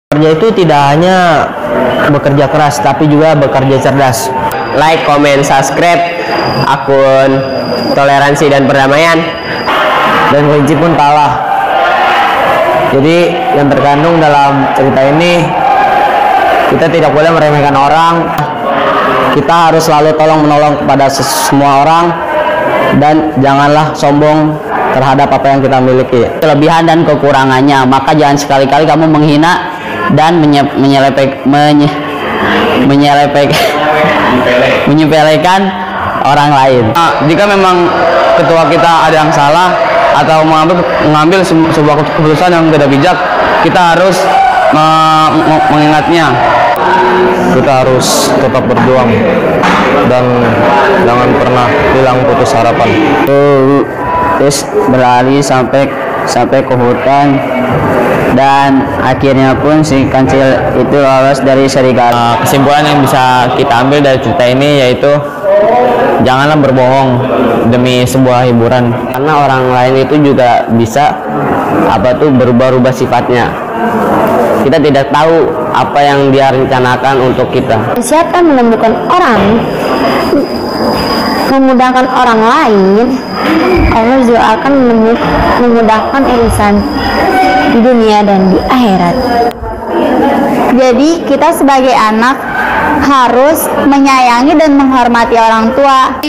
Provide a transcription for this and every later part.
Bekerja itu tidak hanya bekerja keras, tapi juga bekerja cerdas. Like, comment, subscribe akun Toleransi dan Perdamaian. Dan kelinci pun kalah. Jadi yang terkandung dalam cerita ini, kita tidak boleh meremehkan orang. Kita harus selalu tolong menolong kepada semua orang, dan janganlah sombong terhadap apa yang kita miliki. Kelebihan dan kekurangannya, maka jangan sekali-kali kamu menghina dan menyepelekan orang lain. Jika memang ketua kita ada yang salah atau mengambil sebuah keputusan yang tidak bijak, kita harus mengingatnya. Kita harus tetap berjuang dan jangan pernah hilang putus harapan. Terus berlari sampai ke hutan, dan akhirnya pun si kancil itu lolos dari serigala. Kesimpulan yang bisa kita ambil dari cerita ini yaitu janganlah berbohong demi sebuah hiburan, karena orang lain itu juga bisa berubah-ubah sifatnya. Kita tidak tahu apa yang dia rencanakan untuk kita. Siapa menemukan orang, memudahkan orang lain, Allah juga akan memudahkan urusan di dunia dan di akhirat. Jadi kita sebagai anak harus menyayangi dan menghormati orang tua.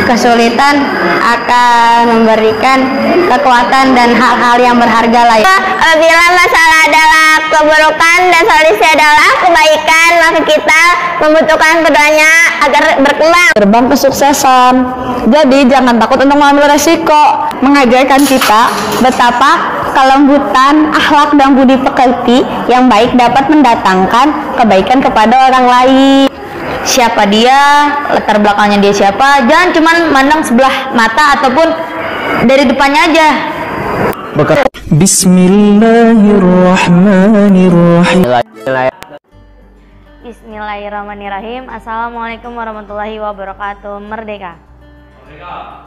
Kesulitan akan memberikan kekuatan dan hal-hal yang berharga lain. Apabila masalah adalah keburukan dan solusi adalah kebaikan, maka kita membutuhkan keduanya agar berkembang. Gerbang kesuksesan. Jadi jangan takut untuk mengambil resiko. Mengajarkan kita betapa kelembutan, akhlak dan budi pekerti yang baik dapat mendatangkan kebaikan kepada orang lain. Siapa dia, latar belakangnya dia siapa, jangan cuman mandang sebelah mata ataupun dari depannya aja. Bismillahirrahmanirrahim. Assalamualaikum warahmatullahi wabarakatuh. Merdeka.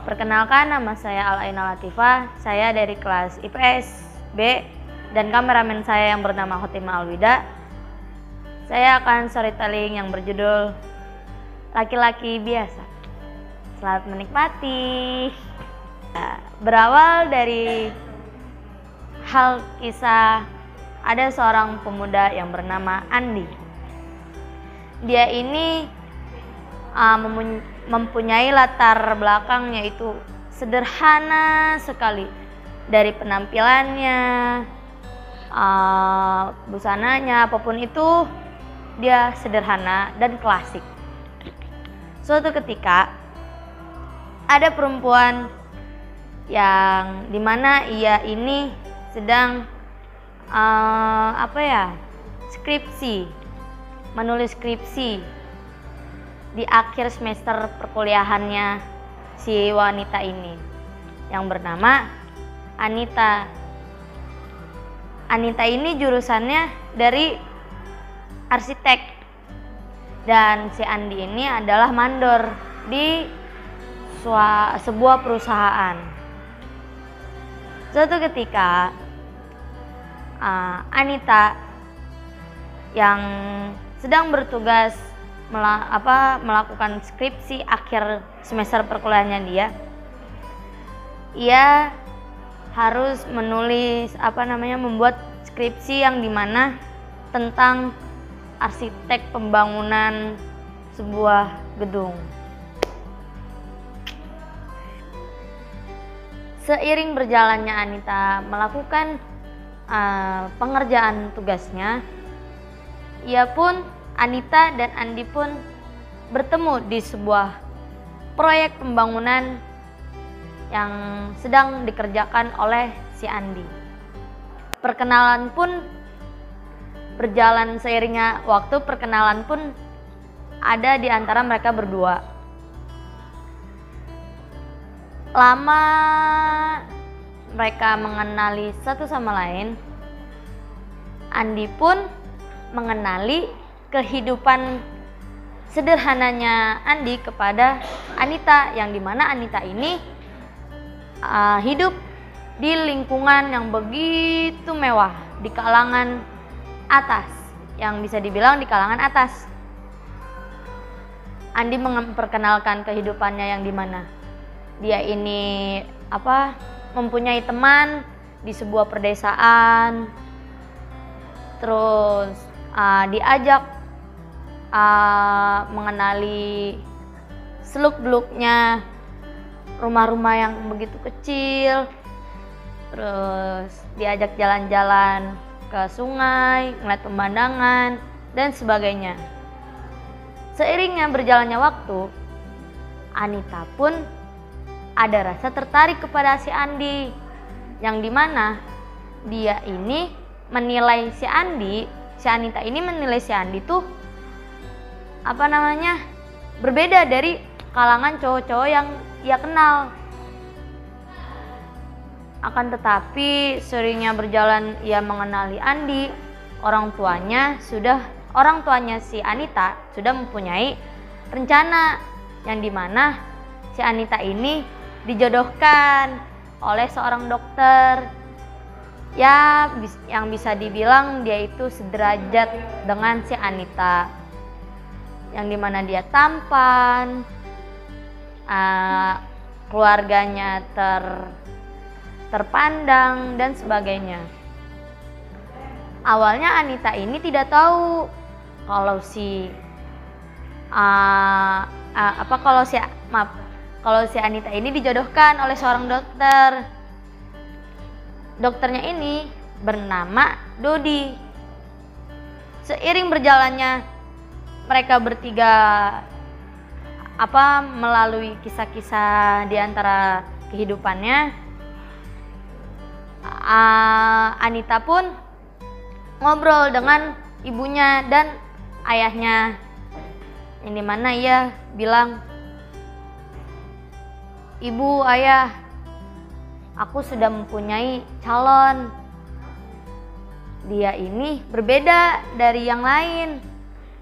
Perkenalkan, nama saya Al-Aina Latifah. Saya dari kelas IPS B, dan kameramen saya yang bernama Khotimah Alwida. Saya akan storytelling yang berjudul Laki-laki Biasa. Selamat menikmati. Berawal dari hal kisah ada seorang pemuda yang bernama Andi. Dia ini mempunyai latar belakang yaitu sederhana sekali. Dari penampilannya, busananya, apapun itu dia sederhana dan klasik. Suatu ketika ada perempuan yang dimana ia ini sedang menulis skripsi di akhir semester perkuliahannya si wanita ini yang bernama Anita. Anita ini jurusannya dari arsitek, dan si Andi ini adalah mandor di sebuah perusahaan. Suatu ketika Anita yang sedang bertugas melakukan skripsi akhir semester perkuliahannya ia harus menulis membuat skripsi yang dimana tentang arsitek pembangunan sebuah gedung. Seiring berjalannya Anita melakukan pengerjaan tugasnya, Anita dan Andi pun bertemu di sebuah proyek pembangunan yang sedang dikerjakan oleh si Andi. Perkenalan pun berjalan seiringnya waktu. Perkenalan pun ada di antara mereka berdua. Lama mereka mengenali satu sama lain. Andi pun mengenali kehidupan sederhananya Andi kepada Anita, yang dimana Anita ini hidup di lingkungan yang begitu mewah, di kalangan atas, yang bisa dibilang di kalangan atas. Andi memperkenalkan kehidupannya yang dimana dia ini mempunyai teman di sebuah perdesaan, terus diajak mengenali seluk-beluknya rumah-rumah yang begitu kecil, terus diajak jalan-jalan ke sungai, melihat pemandangan dan sebagainya. Seiringnya berjalannya waktu, Anita pun ada rasa tertarik kepada si Andi, yang dimana dia ini menilai si Anita ini menilai si Andi tuh berbeda dari kalangan cowok-cowok yang ia kenal. Akan tetapi seringnya berjalan ia mengenali Andi, orang tuanya si Anita sudah mempunyai rencana, yang dimana si Anita ini dijodohkan oleh seorang dokter yang bisa dibilang dia itu sederajat dengan si Anita, yang dimana dia tampan, keluarganya terpandang dan sebagainya. Awalnya Anita ini tidak tahu kalau si Anita ini dijodohkan oleh seorang dokter. Dokternya ini bernama Dodi. Seiring berjalannya mereka bertiga melalui kisah-kisah di antara kehidupannya, Anita pun ngobrol dengan ibunya dan ayahnya, yang dimana ia bilang, "Ibu, ayah, aku sudah mempunyai calon. Dia ini berbeda dari yang lain,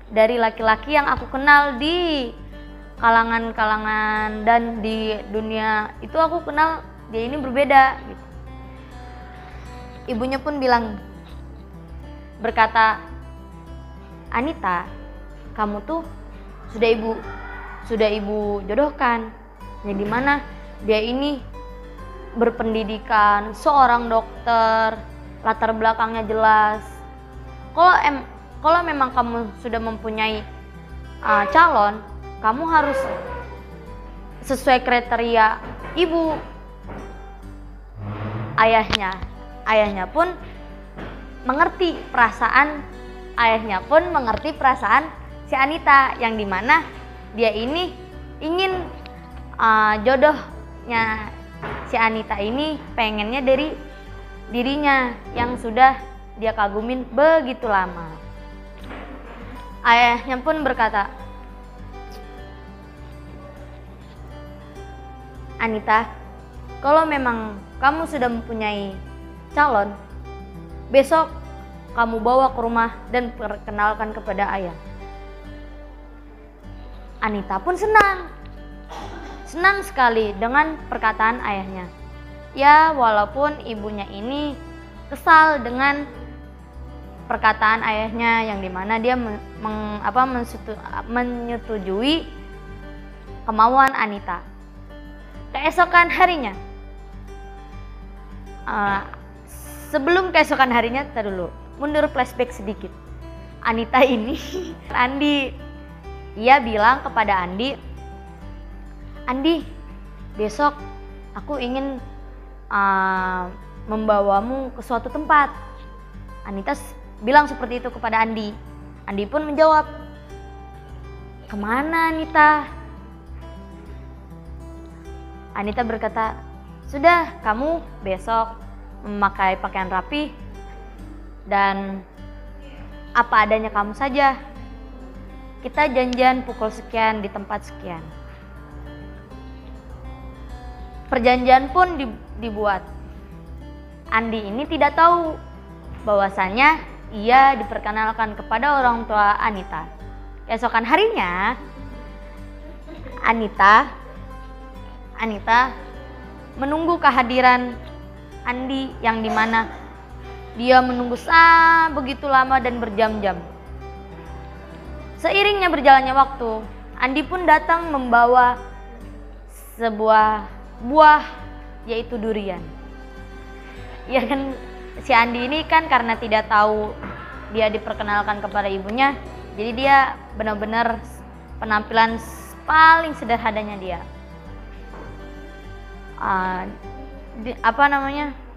dari laki-laki yang aku kenal di kalangan-kalangan dan di dunia itu aku kenal dia ini berbeda." Gitu. Ibunya pun berkata, "Anita, kamu tuh sudah ibu jodohkan, yang dimana dia ini berpendidikan, seorang dokter, latar belakangnya jelas. Kalau memang kamu sudah mempunyai calon, kamu harus sesuai kriteria ibu." Ayahnya pun mengerti perasaan si Anita, yang dimana dia ini ingin jodohnya si Anita ini pengennya dari dirinya yang sudah dia kagumin begitu lama. Ayahnya pun berkata, "Anita, kalau memang kamu sudah mempunyai calon, besok kamu bawa ke rumah dan perkenalkan kepada ayah." Anita pun senang sekali dengan perkataan ayahnya. Ya, walaupun ibunya ini kesal dengan perkataan ayahnya, yang dimana dia menyetujui kemauan Anita. Keesokan harinya, sebelum keesokan harinya, mundur flashback sedikit. Anita ini, ia bilang kepada Andi, besok aku ingin membawamu ke suatu tempat. Anita bilang seperti itu kepada Andi. Andi pun menjawab, "Kemana, Anita?" Anita berkata, "Sudah, kamu besok memakai pakaian rapi dan apa adanya kamu saja. Kita janjian pukul sekian di tempat sekian." Perjanjian pun dibuat. Andi ini tidak tahu bahwasannya ia diperkenalkan kepada orang tua Anita. Keesokan harinya, Anita menunggu kehadiran Andi, yang dimana Dia menunggu begitu lama dan berjam-jam. Seiringnya berjalannya waktu, Andi pun datang membawa sebuah buah, yaitu durian. Ya kan, si Andi ini kan karena tidak tahu dia diperkenalkan kepada ibunya, jadi dia benar-benar penampilan paling sederhananya dia.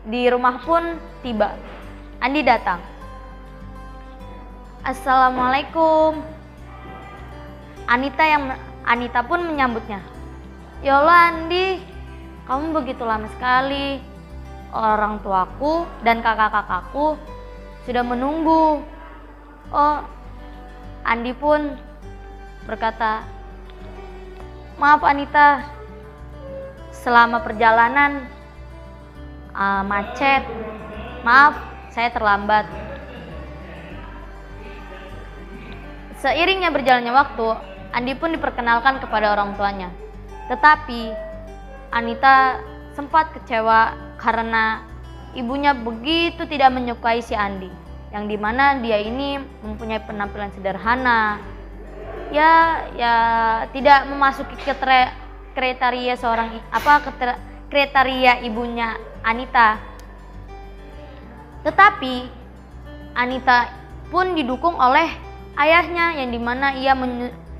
Di rumah pun tiba. Andi datang. Assalamualaikum. Anita pun menyambutnya. Ya Allah Andi, kamu begitu lama sekali. Orang tuaku dan kakak-kakakku sudah menunggu. Oh, Andi pun berkata, maaf Anita, selama perjalanan macet, maaf saya terlambat. Seiringnya berjalannya waktu, Andi pun diperkenalkan kepada orang tuanya. Tetapi Anita sempat kecewa karena ibunya begitu tidak menyukai si Andi, yang dimana dia ini mempunyai penampilan sederhana, ya tidak memasuki kriteria ibunya Anita. Tetapi Anita pun didukung oleh ayahnya, yang dimana ia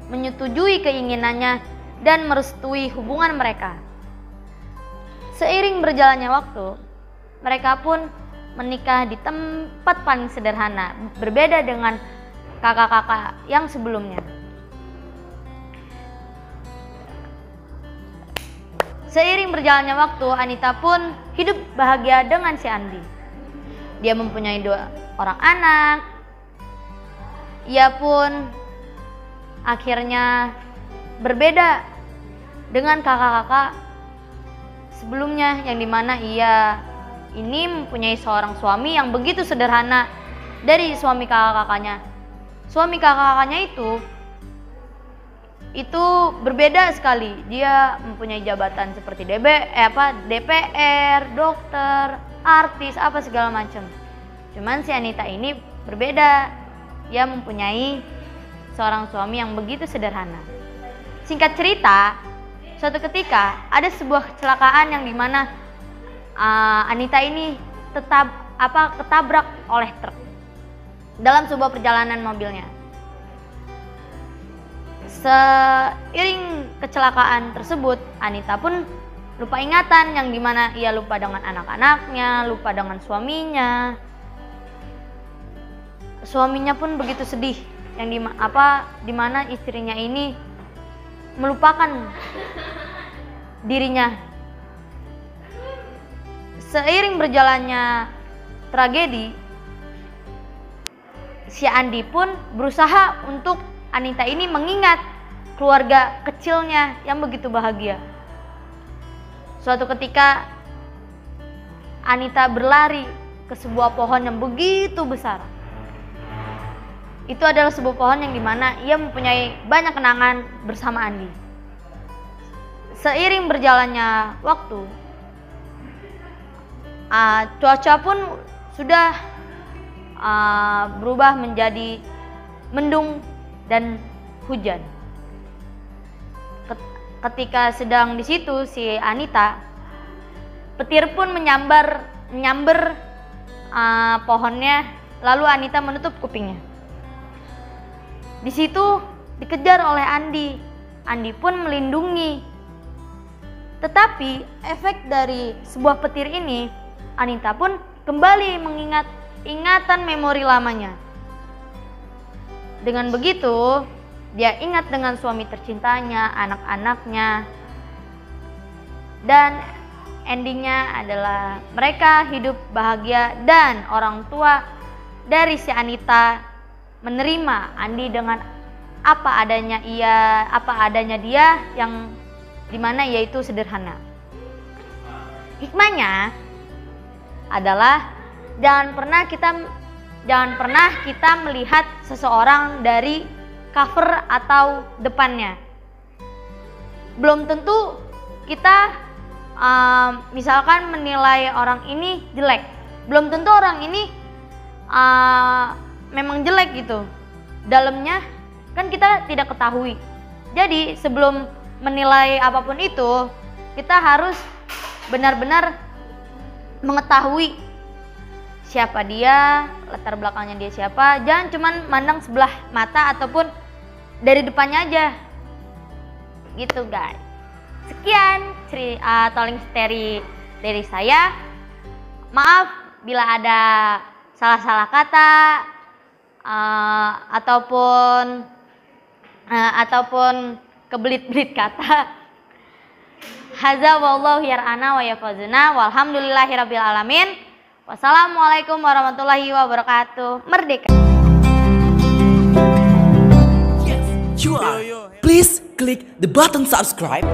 menyetujui keinginannya dan merestui hubungan mereka. Seiring berjalannya waktu, mereka pun menikah di tempat paling sederhana, berbeda dengan kakak-kakak yang sebelumnya. Seiring berjalannya waktu, Anita pun hidup bahagia dengan si Andi. Dia mempunyai 2 orang anak. Ia pun akhirnya berbeda dengan kakak-kakak sebelumnya, yang dimana ia ini mempunyai seorang suami yang begitu sederhana dari suami kakak-kakaknya. Suami kakak-kakaknya itu berbeda sekali. Dia mempunyai jabatan seperti DPR, dokter, artis, apa segala macam. Cuman si Anita ini berbeda. Dia mempunyai seorang suami yang begitu sederhana. Singkat cerita, suatu ketika ada sebuah kecelakaan yang dimana Anita ini ketabrak oleh truk dalam sebuah perjalanan mobilnya. Seiring kecelakaan tersebut, Anita pun lupa ingatan, yang dimana ia lupa dengan anak-anaknya, lupa dengan suaminya. Suaminya pun begitu sedih, yang dimana istrinya ini melupakan dirinya. Seiring berjalannya tragedi, si Andi pun berusaha untuk Anita ini mengingat keluarga kecilnya yang begitu bahagia. Suatu ketika Anita berlari ke sebuah pohon yang begitu besar. Itu adalah sebuah pohon yang dimana ia mempunyai banyak kenangan bersama Andi. Seiring berjalannya waktu, cuaca pun sudah berubah menjadi mendung dan hujan. Ketika sedang di situ si Anita, petir pun menyambar pohonnya, lalu Anita menutup kupingnya. Di situ dikejar oleh Andi. Andi pun melindungi. Tetapi efek dari sebuah petir ini, Anita pun kembali mengingat ingatan memori lamanya. Dengan begitu, dia ingat dengan suami tercintanya, anak-anaknya. Dan endingnya adalah mereka hidup bahagia dan orang tua dari si Anita menerima Andi dengan apa adanya dia, yang dimana yaitu sederhana. Hikmahnya adalah jangan pernah kita melihat seseorang dari cover atau depannya. Belum tentu kita misalkan menilai orang ini jelek, belum tentu orang ini memang jelek gitu, dalamnya kan kita tidak ketahui. Jadi sebelum menilai apapun itu, kita harus benar-benar mengetahui siapa dia, latar belakangnya dia siapa. Jangan cuman mandang sebelah mata ataupun dari depannya aja gitu guys. Sekian tolling story dari saya. Maaf bila ada salah-salah kata ataupun kebelit-belit kata. Hadza wallahu yar'ana wa yafazuna walhamdulillahirabbil alamin. Wassalamualaikum warahmatullahi wabarakatuh. Merdeka. Please click the button subscribe